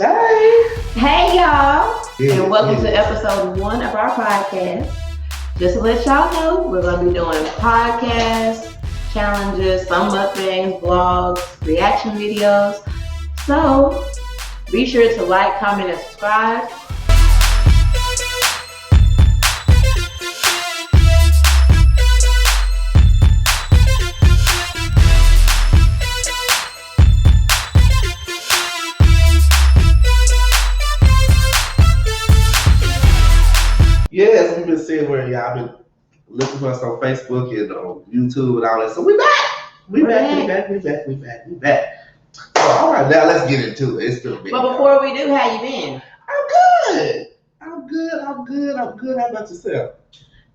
Hey! Hey y'all, Yeah, and welcome to yeah. episode 1 of our podcast. Just to let y'all know, we're going to be doing podcasts, challenges, some things, vlogs, reaction videos. So be sure to like, comment, and subscribe. Yes, we've been seeing where y'all been looking for us on Facebook and on YouTube and all that. So we back! We back. So, all right, now let's get into it. It's still big. But before we do, how you been? I'm good. How about yourself?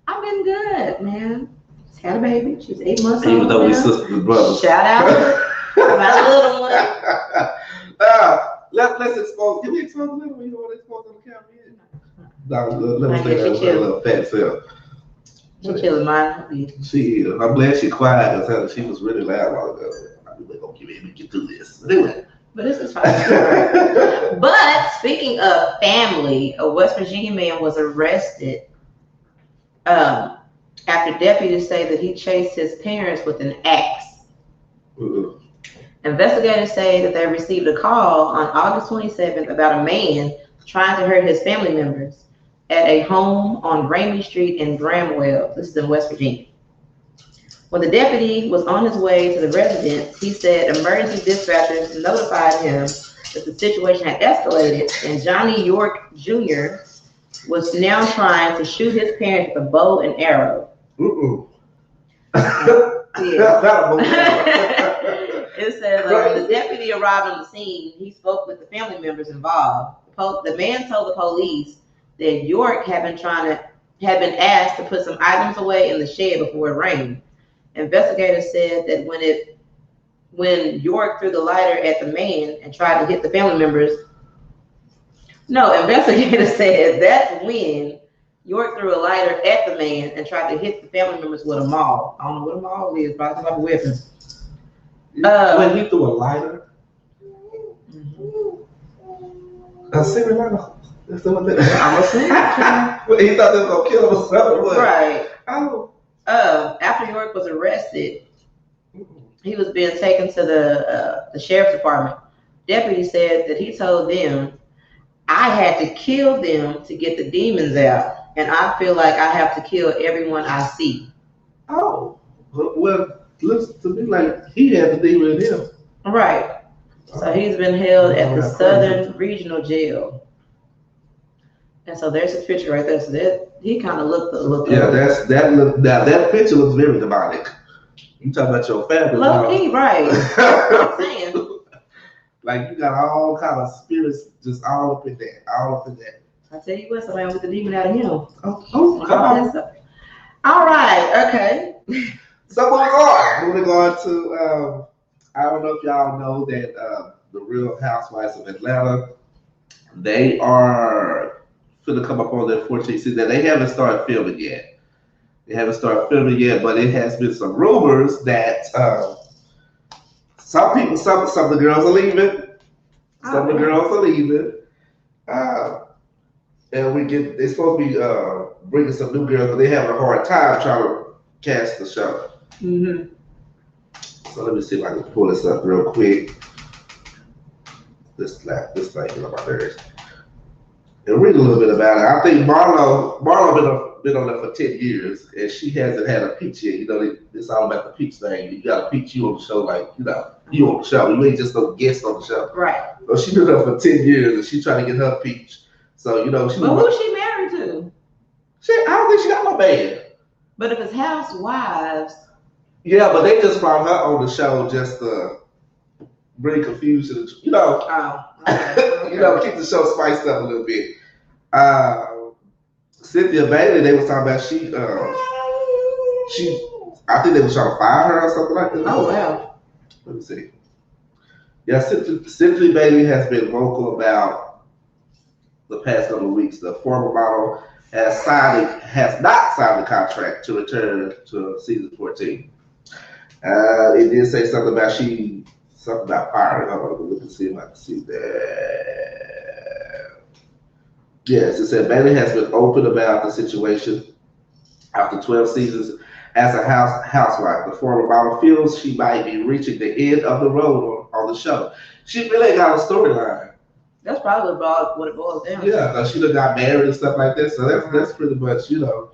I've been good, man. Just had a baby. She's 8 months old. Even though we now. sisters and brothers. Shout out to my little one. Let's expose. Can we expose a little? You don't want to expose on the camera yet? No, let me say that with a little fat self. She chilling, mine. She is. I'm glad she quiet because she was really loud a while ago. We're gonna get through this. Anyway. But this is fine. But speaking of family, a West Virginia man was arrested after deputies say that he chased his parents with an axe. Uh-uh. Investigators say that they received a call on August 27th about a man trying to hurt his family members at a home on Ramey Street in Bramwell. This is in West Virginia. When the deputy was on his way to the residence, he said emergency dispatchers notified him that the situation had escalated and Johnny York Jr. was now trying to shoot his parents with a bow and arrow. It says when the deputy arrived on the scene, he spoke with the family members involved. The man told the police that York had been asked to put some items away in the shed before it rained. Investigators said that when York threw the lighter at the man and tried to hit the family members. No, investigators said that's when York threw a lighter at the man and tried to hit the family members with a maul. I don't know what a maul is, probably like a weapon. When he threw a lighter? A cigarette lighter? That's what that is. I'm assuming. He thought they was gonna kill him or something. Right. Oh. After York was arrested, he was being taken to the sheriff's department. Deputy said that he told them, "I had to kill them to get the demons out, and I feel like I have to kill everyone I see." Oh. Well, looks to me like he had the demon in him. Right. So he's been held at the Southern Regional Jail. And so there's a picture right there. So that he kind of looked. Yeah, that picture looks very demonic. You talking about your family? Low key, right? I'm saying. Like you got all kind of spirits just all up in that. I tell you what, somebody with the demon out of him. Oh, come on. All right, okay. So moving on to I don't know if y'all know that the Real Housewives of Atlanta, they are going to come up on their 14th season. They haven't started filming yet. But it has been some rumors that some of the girls are leaving. And they're supposed to be bringing some new girls, but they're having a hard time trying to cast the show. Mm-hmm. So let me see if I can pull this up real quick. This thing is on my nerves. And read a little bit about it. I think Marlo been on there for 10 years, and she hasn't had a peach yet. You know, it's all about the peach thing. You got to peach you on the show, like, you on the show. You ain't just no guest on the show. Right. So she been there for 10 years, and she trying to get her peach. So, But who's she married to? I don't think she got no man. But if it's housewives. Yeah, but they just brought her on the show just to bring confusion. Okay. Keep the show spiced up a little bit. Cynthia Bailey, they was talking about I think they was trying to fire her or something like that. Oh wow. Let me see. Yeah, Cynthia Bailey has been vocal about the past couple of weeks. The former model has not signed the contract to return to season 14. It did say something about firing. Hold on, let me see if I can see that. Yes, it said Bailey has been open about the situation after 12 seasons as a housewife. The former model feels she might be reaching the end of the road on the show. She really ain't got a storyline. That's probably what it boils down to. Yeah, because she done got married and stuff like that. So that's pretty much, the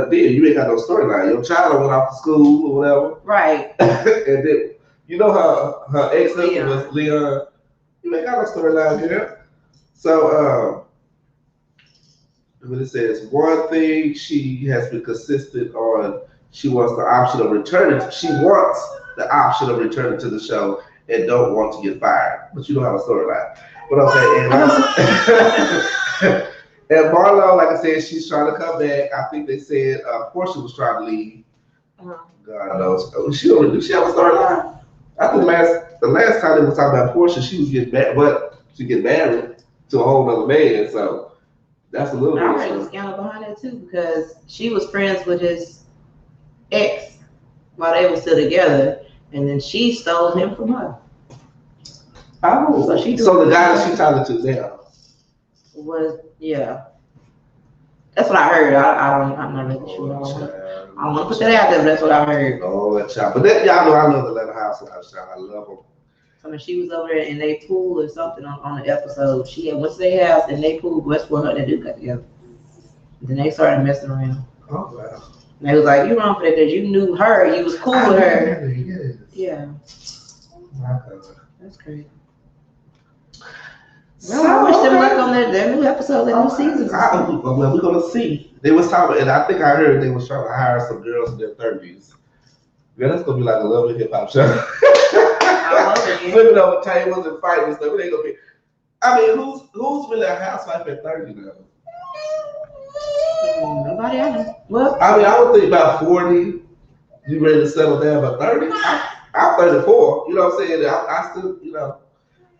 deal. You ain't got no storyline. Your child went off to school or whatever. Right. And then, her ex-husband was Leon. You ain't got no storyline, girl. So, when it says one thing she has been consistent on, she wants the option of returning. She wants the option of returning to the show and don't want to get fired. But you don't have a storyline. But okay, and Marlo, like I said, she's trying to come back. I think they said Portia was trying to leave. God knows. She have a storyline? I think the last time they was talking about Portia, she was getting back, but she get married to a whole other man. So that's a little bit. I heard the scandal behind that too, because she was friends with his ex while they were still together, and then she stole him from her. Oh, so the guy that she talking to now was That's what I heard. I'm not really sure. I don't want to put that out there, but that's what I heard. Oh, that child. But y'all know I love the Atlanta Housewives, child. I love them. I mean, she was over there in their pool or something on the episode. She had went to their house and they pool. That's where her and that dude got together. Then they started messing around. Oh, wow. And they was like, you wrong for that because you knew her. You was cool with her. Yes. Yeah. My God. That's crazy. Well, I wish them luck on their new episode, their new season. Well, we're going to see. They was talking, and I think I heard they was trying to hire some girls in their 30s. Girl, that's going to be like a lovely hip-hop show. Flipping over tables and fighting and stuff. It ain't going to be. I mean, who's really a housewife at 30 now? Nobody I know. Well, I mean, I would think about 40. You ready to settle down, but 30? I'm 34. You know what I'm saying? I still,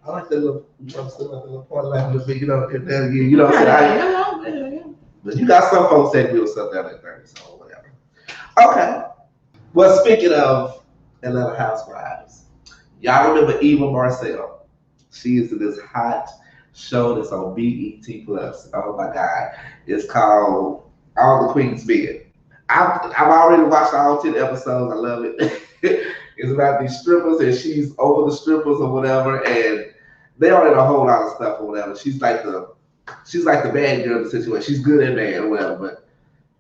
I like that little, still like the little party life a little bit, and then again, you know what I'm saying? But you got some folks that do stuff down at 30, so whatever. Okay. Well, speaking of Atlanta Housewives, y'all remember Eva Marcel? She is in this hot show that's on BET Plus. Oh my God. It's called All the Queen's Men. I've already watched all 10 episodes. I love it. It's about these strippers and she's over the strippers or whatever, and they are in a whole lot of stuff or whatever. She's like the bad girl in the situation. She's good and bad or whatever, but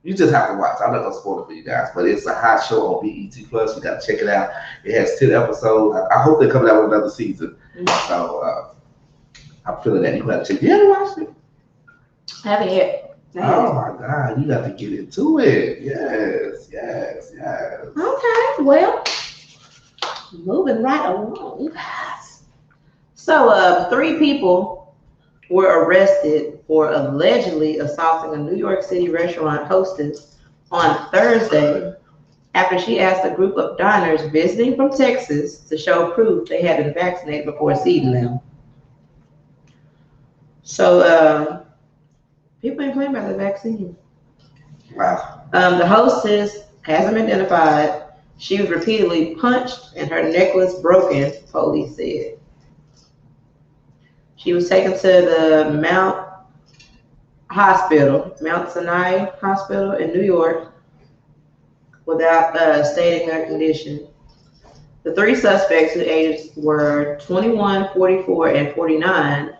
you just have to watch. I'm not gonna spoil it for you guys, but it's a hot show on BET Plus. You gotta check it out. It has 10 episodes. I hope they're coming out with another season. So I'm feeling that. You gotta check it. You haven't watched it? I haven't yet. Oh my God, you got to get into it. Yes. Okay, well, moving right along. So 3 people were arrested for allegedly assaulting a New York City restaurant hostess on Thursday after she asked a group of diners visiting from Texas to show proof they had been vaccinated before seating them. So people ain't playing about the vaccine. Wow. The hostess hasn't been identified. She was repeatedly punched and her necklace broken, police said. She was taken to the Mount Sinai Hospital in New York without stating her condition. The 3 suspects, whose ages were 21, 44, and 49,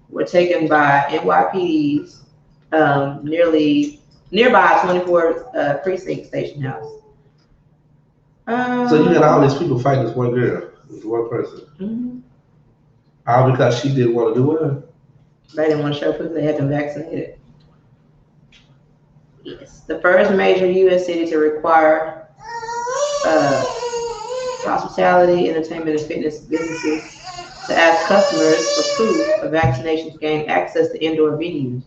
were taken by NYPD's nearby 24 precinct station house. So you had all these people fighting this one girl, this one person. Mm-hmm. All because she didn't want to do it? They didn't want to show proof they had been vaccinated. Yes. The first major U.S. city to require hospitality, entertainment, and fitness businesses to ask customers for proof of vaccination to gain access to indoor venues.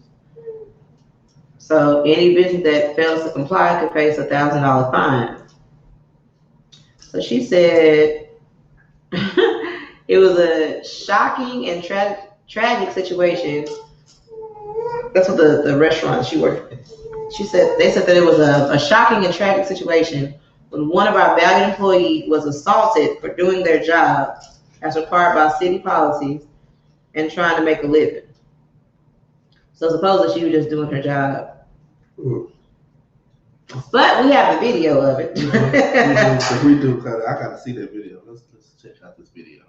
So any business that fails to comply could face a $1,000 fine. So she said it was a shocking and tragic situation. That's what the restaurant she worked at. They said that it was a shocking and tragic situation when one of our valued employees was assaulted for doing their job as required by city policies and trying to make a living. So supposedly she was just doing her job. But we have the video of it. we do. I got to see that video. Let's check out this video.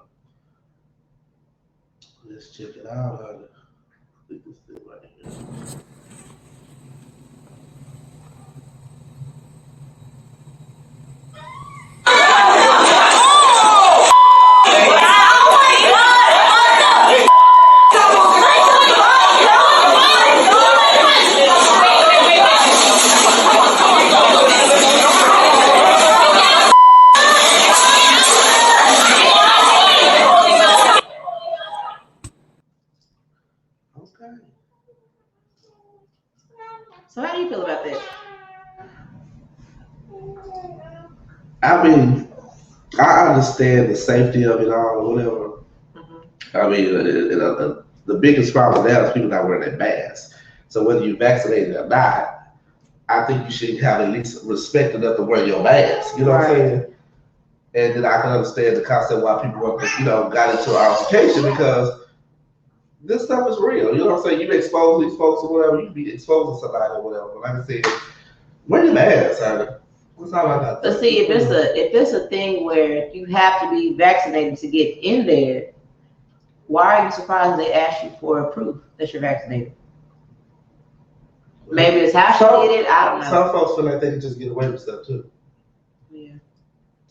Let's check it out. I think this thing right here. So how do you feel about that? I mean, I understand the safety of it all or whatever. Mm-hmm. I mean, the biggest problem now is people not wearing their masks. So whether you're vaccinated or not, I think you should have at least respect enough to wear your mask. You know what I'm saying? And then I can understand the concept why people want to, got into altercation because this stuff is real. You know what I'm saying? You expose these folks or whatever, you be exposing somebody or whatever. But like I said, wear your mask, honey. That's all I got. But see, if it's a thing where you have to be vaccinated to get in there, why are you surprised they ask you for a proof that you're vaccinated? Maybe it's how she did it. I don't know. Some folks feel like they can just get away with stuff too. Yeah.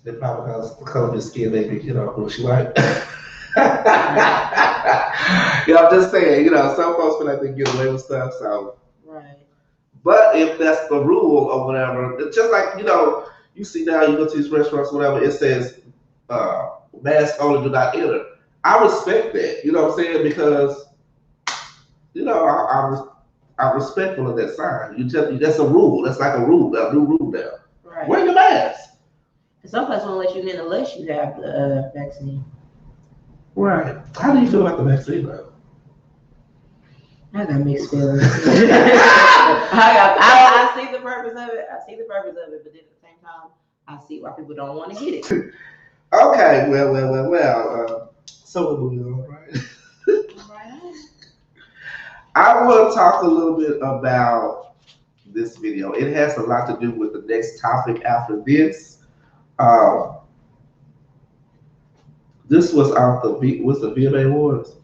They probably because the color of their skin, they think, who she white. I'm just saying, some folks feel like they can get away with stuff. So. Right. But if that's the rule or whatever, it's just like, you see now, you go to these restaurants or whatever, it says, mask only, do not enter. I respect that, you know what I'm saying? Because, I'm respectful of that sign. That's a rule. That's like a rule, a new rule now. Right. Wear your mask. Some places won't let you in unless you have the vaccine. Right. How do you feel about the vaccine, though? I got mixed feelings. I see the purpose of it. But then at the same time, I see why people don't want to get it. Okay, well. So we're moving on, right? I want to talk a little bit about this video. It has a lot to do with the next topic after this. This was out the VMA Awards.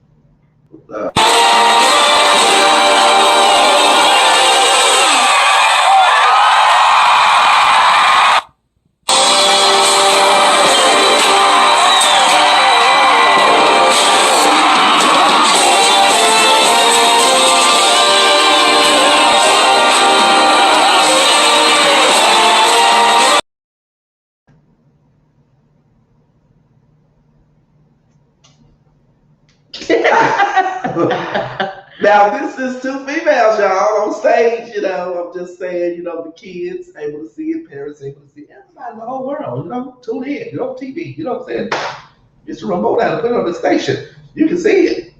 Now, this is two females, y'all, on stage, I'm just saying, the kids able to see it, parents able to see it, everybody in the whole world, tune in, TV, you know what I'm saying? Get your remote out and put it on the station. You can see it.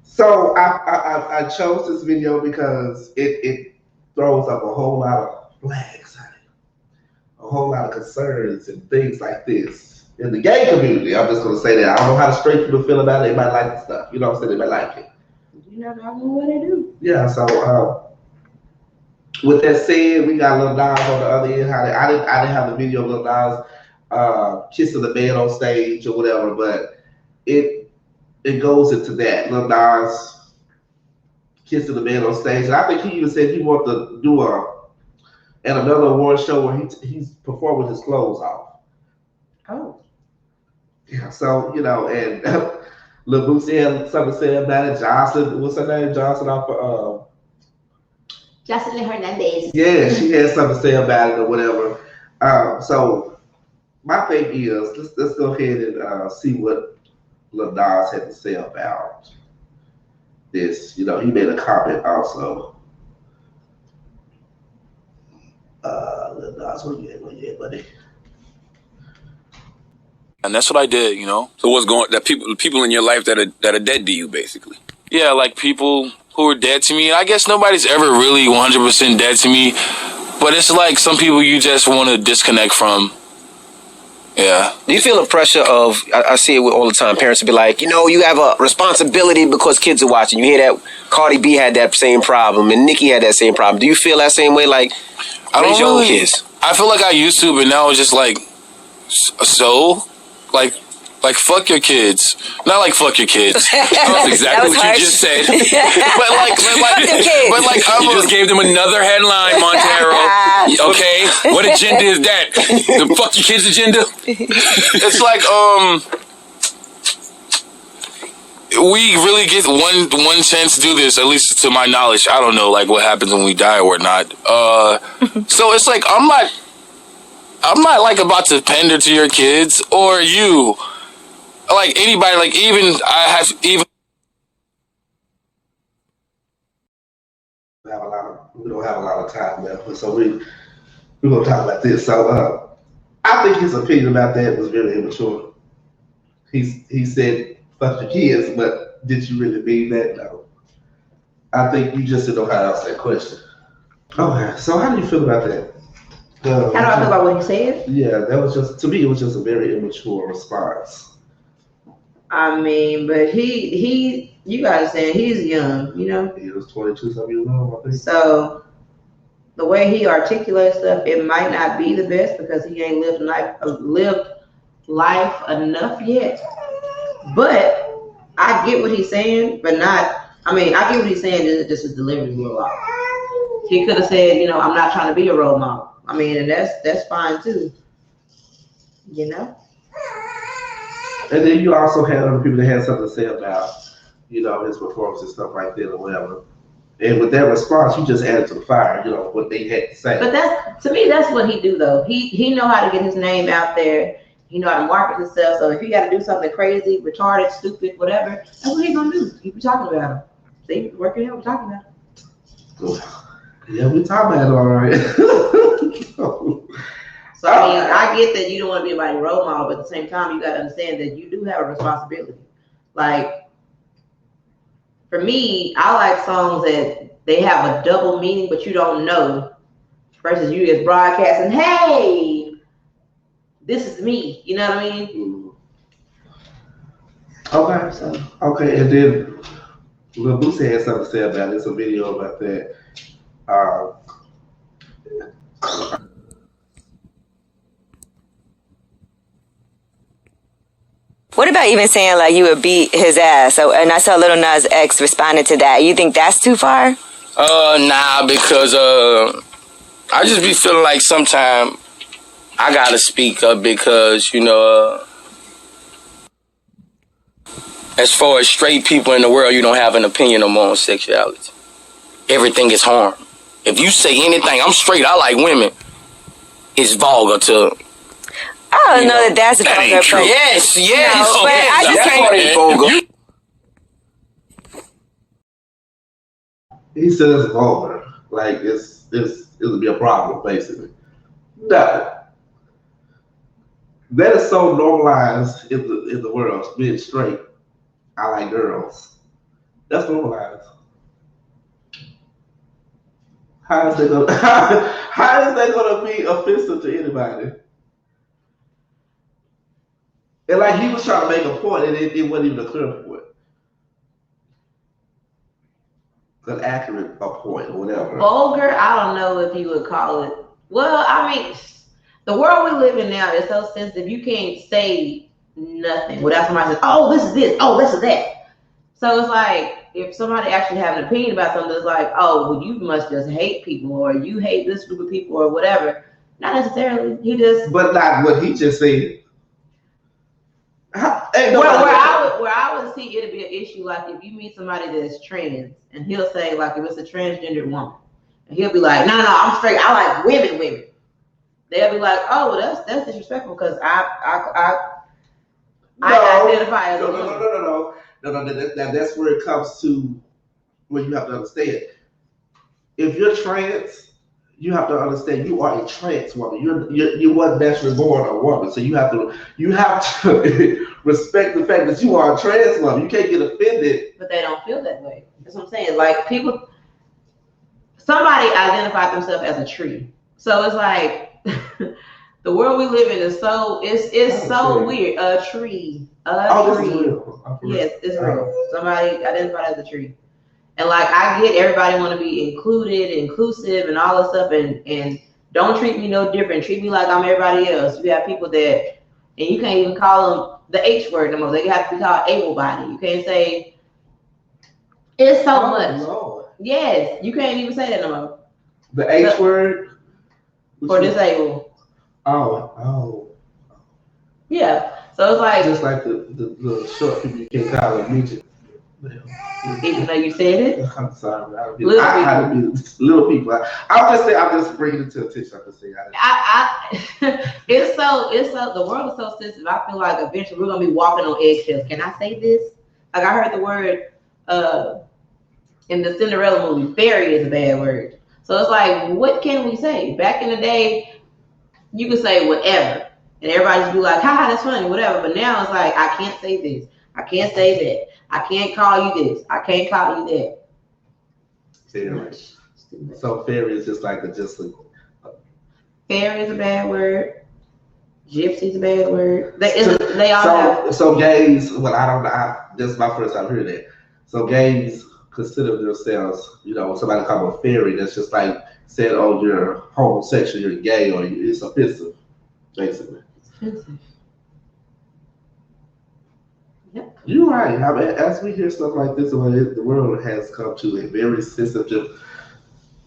So I chose this video because it throws up a whole lot of flags, a whole lot of concerns and things like this. In the gay community, I'm just going to say that. I don't know how the straight people feel about it. They might like the stuff. You know what I'm saying? They might like it. You never know what they do. Yeah, so with that said, we got Lil Nas on the other end. I didn't have the video of Lil Nas kissing the man on stage or whatever, but it goes into that. Lil Nas kissing the man on stage. And I think he even said he wanted to do at another award show where he's performed with his clothes off. Oh. Yeah, so, and Lil Boosie had something to say about it. Jocelyn, what's her name? Jocelyn off of Jocelyn Hernandez. Yeah, she had something to say about it or whatever. So my thing is, let's go ahead and see what Lil Nas had to say about this. He made a comment also. Lil Nas, where you at, buddy? And that's what I did, So what's the people in your life that are dead to you, basically? Yeah, like people who are dead to me. I guess nobody's ever really 100% dead to me, but it's like some people you just want to disconnect from. Yeah. Do you feel the pressure of, I see it all the time, parents will be like, you have a responsibility because kids are watching. You hear that Cardi B had that same problem and Nicki had that same problem. Do you feel that same way, like, raise your own kids? I feel like I used to, but now it's just like, so? Like fuck your kids. Not like fuck your kids. That's exactly what you just said. but you just gave them another headline, Montero. Okay? What agenda is that? The fuck your kids agenda? It's like, we really get one chance to do this, at least to my knowledge. I don't know like what happens when we die or not. So it's like I'm not like about to pander to your kids or you. Like anybody, like even we don't have a lot of time left, so we're gonna talk about this. So I think his opinion about that was very immature. He said fuck your kids, but did you really mean that? No. I think you just didn't know how to answer that question. Okay, so how do you feel about that? How do I feel about what he said? Yeah, that was just, to me, it was just a very immature response. I mean, but you guys saying he's young, He was 22 something years old, I think. So the way he articulates stuff, it might not be the best because he ain't lived life enough yet. But I get what he's saying, but not. I mean, I get what he's saying. Just his delivery was a little off. He could have said, I'm not trying to be a role model. I mean, and that's fine too. And then you also had other people that had something to say about, his performance and stuff like that or whatever. And with that response, you just added to the fire, what they had to say. But to me, that's what he do though. He know how to get his name out there. He know how to market himself. So if he got to do something crazy, retarded, stupid, whatever, that's what he gonna do. He be talking about him. See, working out, we're talking about him. Yeah, we talking about it all right. So I mean, I get that you don't want to be anybody's role model, but at the same time, you got to understand that you do have a responsibility. Like, for me, I like songs that they have a double meaning, but you don't know, versus you just broadcasting, hey, this is me. You know what I mean? Okay. Okay, and then Lil Boosie had something to say about it. It's a video about that. What about even saying like you would beat his ass? So, and I saw Lil Nas X responded to that. You think that's too far? Nah, because I just be feeling like sometimes I gotta speak up because as far as straight people in the world, you don't have an opinion on sexuality. Everything is harm. If you say anything, I'm straight, I like women, it's vulgar to. I don't know that's vulgar. That ain't true. Yes. But I just can't. Vulgar. He said it's vulgar, like it'll be a problem, basically. No, that is so normalized in the world. Being straight, I like girls. That's normalized. How is that gonna be offensive to anybody? And like he was trying to make a point, and it wasn't even a clear point, an accurate point or whatever. Vulgar, I don't know if you would call it. Well, I mean, the world we live in now is so sensitive. You can't say nothing without somebody says, "Oh, this is this. Oh, this is that." So it's like if somebody actually have an opinion about something, it's like, "Oh, well, you must just hate people, or you hate this group of people, or whatever." Not necessarily. He just. But not what he just said. Where I would see it'd be an issue like if you meet somebody that's trans and he'll say like if it's a transgendered woman and he'll be like, no, I'm straight, I like women. They'll be like, oh, that's disrespectful because I identify as a woman. No. That's where it comes to where you have to understand. If you're trans, you have to understand you are a trans woman. You weren't naturally born a woman, so you have to respect the fact that you are a trans woman. You can't get offended. But they don't feel that way. That's what I'm saying. Like somebody identified themselves as a tree. So it's like The world we live in is so so weird. A tree. This is real. Yes, it's real. Somebody identified as a tree. And like I get everybody want to be included, inclusive, and all this stuff, and don't treat me no different. Treat me like I'm everybody else. You have people that, and you can't even call them the H word no more. They have to be called able-bodied. You can't say it's so much. Lord. Yes, you can't even say that no more. The H word for disabled. Oh. Yeah. So it's like just like the short people you can't call them midget. Even though you said it. I'm sorry. Little people. I'm just bringing it to attention. I'm just saying. It's so the world is so sensitive. I feel like eventually we're gonna be walking on eggshells. Can I say this? Like I heard the word in the Cinderella movie, fairy is a bad word. So it's like, what can we say? Back in the day, you could say whatever, and everybody just be like, "Ha, that's funny," whatever. But now it's like, I can't say this. I can't say that. I can't call you this. I can't call you that. Fairy. So fairy is just like Fairy is a bad word. Gypsy is a bad word. They all have. So gays. Well, I don't know. This is my first time hearing that. So gays consider themselves, when somebody call them a fairy, that's just like said, "Oh, you're homosexual, you're gay," or it's offensive, basically. It's offensive. Yep. You're right. I mean, as we hear stuff like this, the world has come to a very sensitive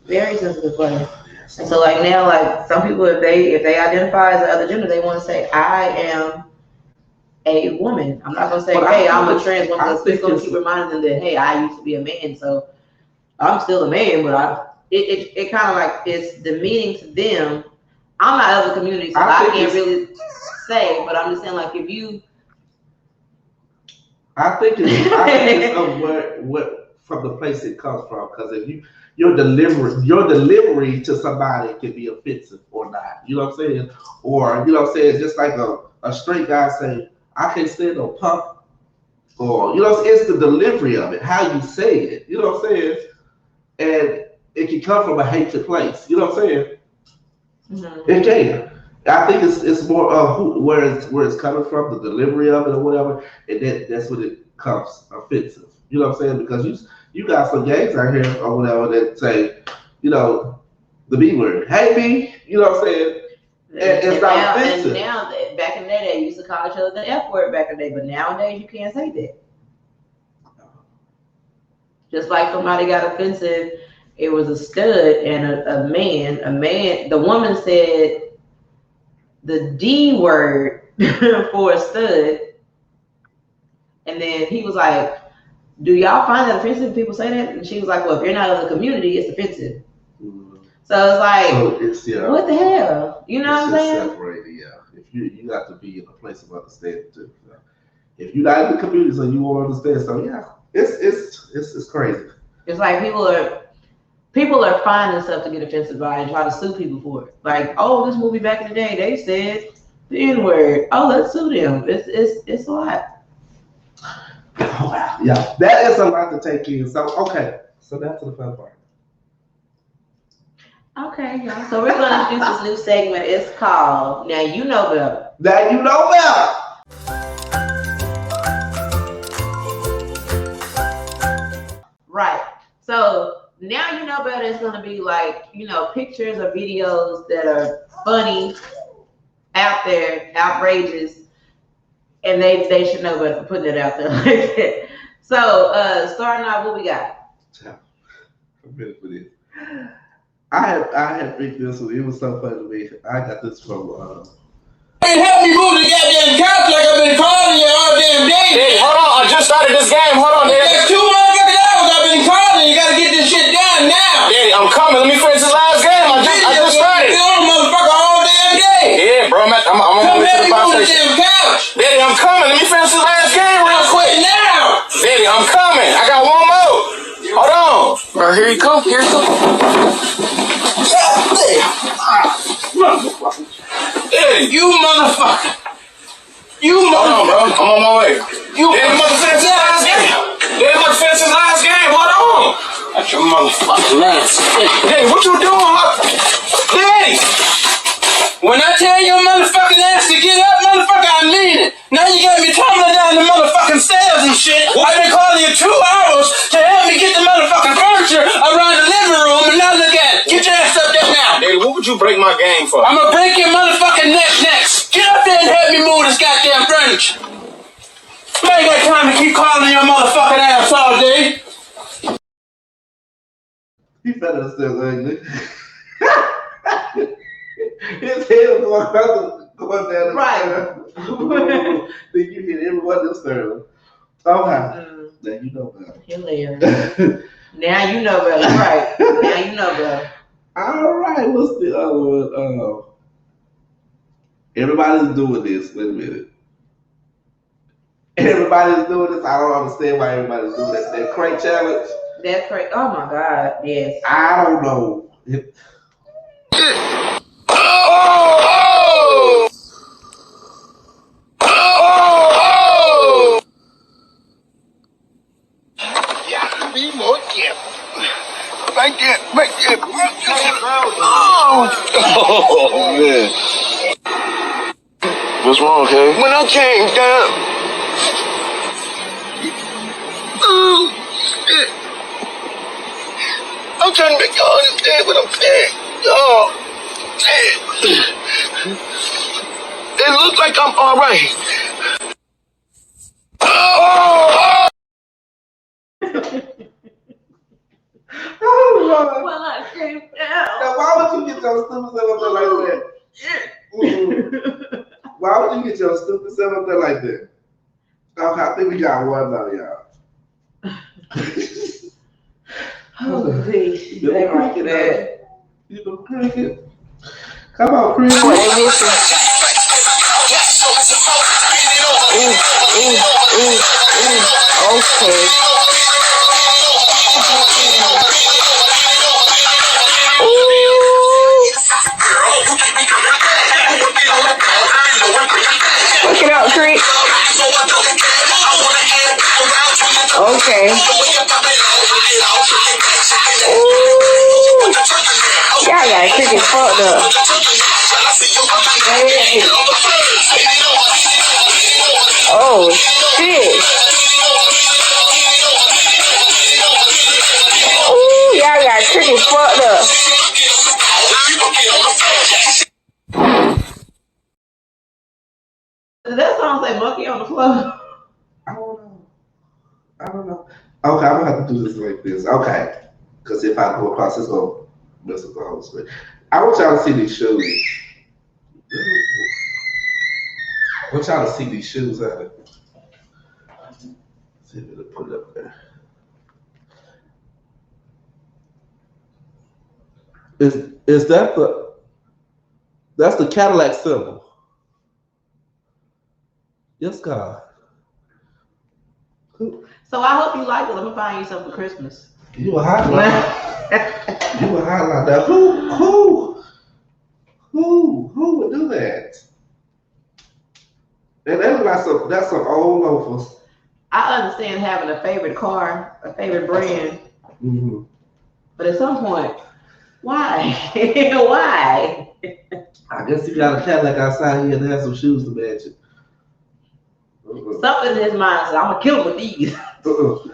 place. And so, like now, like some people, if they identify as the other gender, they want to say, "I am a woman." I'm not gonna say, "Hey, I'm a trans woman." Because it's gonna keep reminding them that, "Hey, I used to be a man, so I'm still a man." But it kind of like it's demeaning to them. I'm not of the community, so I can't really say. But I'm just saying, like, if you. I think it's of what from the place it comes from, because if your delivery to somebody can be offensive or not. You know what I'm saying? Or just like a straight guy saying, "I can't stand no punk," or it's the delivery of it, how you say it. You know what I'm saying? And it can come from a hateful place. You know what I'm saying? Mm-hmm. It can. I think it's more of where it's coming from, the delivery of it or whatever, and that's when it comes offensive. You know what I'm saying? Because you got some gays out here or whatever that say, the B word. "Hey B," you know what I'm saying? And it's not offensive. And now, back in the day, they used to call each other the F word back in the day, but nowadays you can't say that. Just like somebody got offensive, it was a stud and a man. The woman said the D word for a stud, and then he was like, "Do y'all find that offensive? People say that?" And she was like, "Well, if you're not of the community, it's offensive." Mm-hmm. So it's like, what the hell? You know what I'm saying? Separated, yeah. If you have to be in a place of understanding too. If you're not in the community, so you won't understand. So yeah, it's crazy. It's like people are finding stuff to get offensive by and try to sue people for it. Like, "Oh, this movie back in the day, they said the N-word. Oh, let's sue them." It's a lot. Oh, wow. Yeah, that is a lot to take in. So, okay. So that's the fun part. Okay, y'all. So we're going to introduce this new segment. It's called Now You Know Better. Now You Know Better. Right. So Now You Know Better is going to be like, pictures or videos that are funny, out there, outrageous, and they should know better for putting it out there like that. So, starting off, what we got? I'm ready for this. I had picked this one. It was so funny to me. I got this from. Hey, help me move the goddamn couch like I've been calling you all damn day. Hey, hold on. I just started this game. Hold on, Daddy. That's 2 motherfucking hours I've been calling. You gotta get this shit done now. Daddy, I'm coming. Let me finish this last game. I just started. You're on motherfucker all damn day. Yeah, bro. I'm on my way to the bus station. Daddy, I'm coming. Let me finish this last game real quick. Now. Daddy, I'm coming. I got one more. Hold on. Bro, here you come. Here you come. Daddy, you motherfucker. Hold on, bro. I'm on my way. Daddy, I'm about to finish this last game. Daddy, I'm about to finish this last game. Hold on. That's your motherfucking last. Daddy, what you doing? Daddy. When I tell your motherfucking ass to get up, motherfucker, I mean it. Now you got me tumbling down the motherfucking stairs and shit. I've been calling you 2 hours to help me get the motherfucking furniture around the living room, and now look at it. Get your ass up there now. Hey, what would you break my game for? I'm gonna break your motherfucking neck next. Get up there and help me move this goddamn furniture. I ain't got time to keep calling your motherfucking ass all day. He fell upstairs ugly. His head was going down the Right. Then you hit every one of them stairs. Okay. Now you know better. Hilarious. Now you know better. Right. Now you know better. All right. What's the other one? Everybody's doing this. Wait a minute. Everybody's doing this. I don't understand why everybody's doing this. That crate challenge. That's crazy. Oh my God. Yes. I don't know. Be more careful. Make it. Oh, man. What's wrong, Kay? When I came down. Oh, shit. I'm trying to make you understand what I'm saying. Oh, damn. It looks like I'm all right. Oh, Lord. Well, I came down. Now, why would you get your stupid self up there like that? Why would you get your stupid self up there like that? Okay, I think we got one now, y'all. Oh, please. They right there. You know cricket? Come on, cricket. Okay. Look it out, Creek. Okay. Ooh. Y'all got cricket fucked up. Hey. Oh, shit. Ooh, y'all got cricket fucked up. Does that song say monkey on the floor? I don't know. Okay, I'm gonna have to do this like this. Okay, because if I go across, it's gonna mess up the whole screen. I want y'all to see these shoes. I want y'all to see these shoes out of. See if it'll put it up there. Is that that's the Cadillac symbol? Yes, God. So I hope you like it. I'm gonna find you something for Christmas. You a highlight. You a highlight. Now, who would do that? And that look like that's some old loafers. I understand having a favorite car, a favorite brand, but at some point, why? Why? I guess you got a Cadillac outside here and have some shoes to match it. Something in his mind says, I'm gonna kill him with these. Oh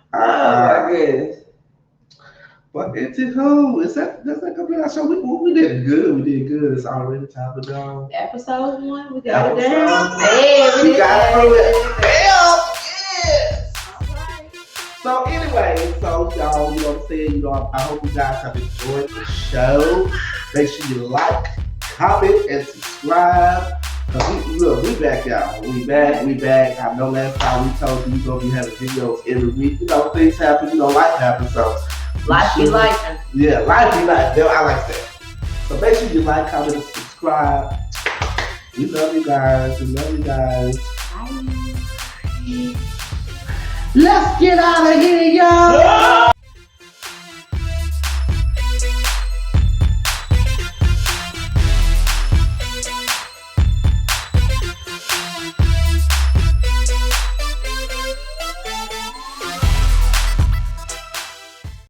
my goodness. But it's who? That's that complete our show. We did good. We did good. It's already time to go. Episode 1, we got it down. Hey, we got through it. Hell, yes. All right. So anyway, so y'all, you know what I'm saying? I hope you guys have enjoyed the show. Make sure you like, comment, and subscribe. We back, y'all. We back. I know last time we told you we're gonna be having videos every week. You know, things happen, life happens, so life be life. Yeah, life be life. I like that. So make sure you like, comment, and subscribe. We love you guys. Bye. Let's get out of here, y'all.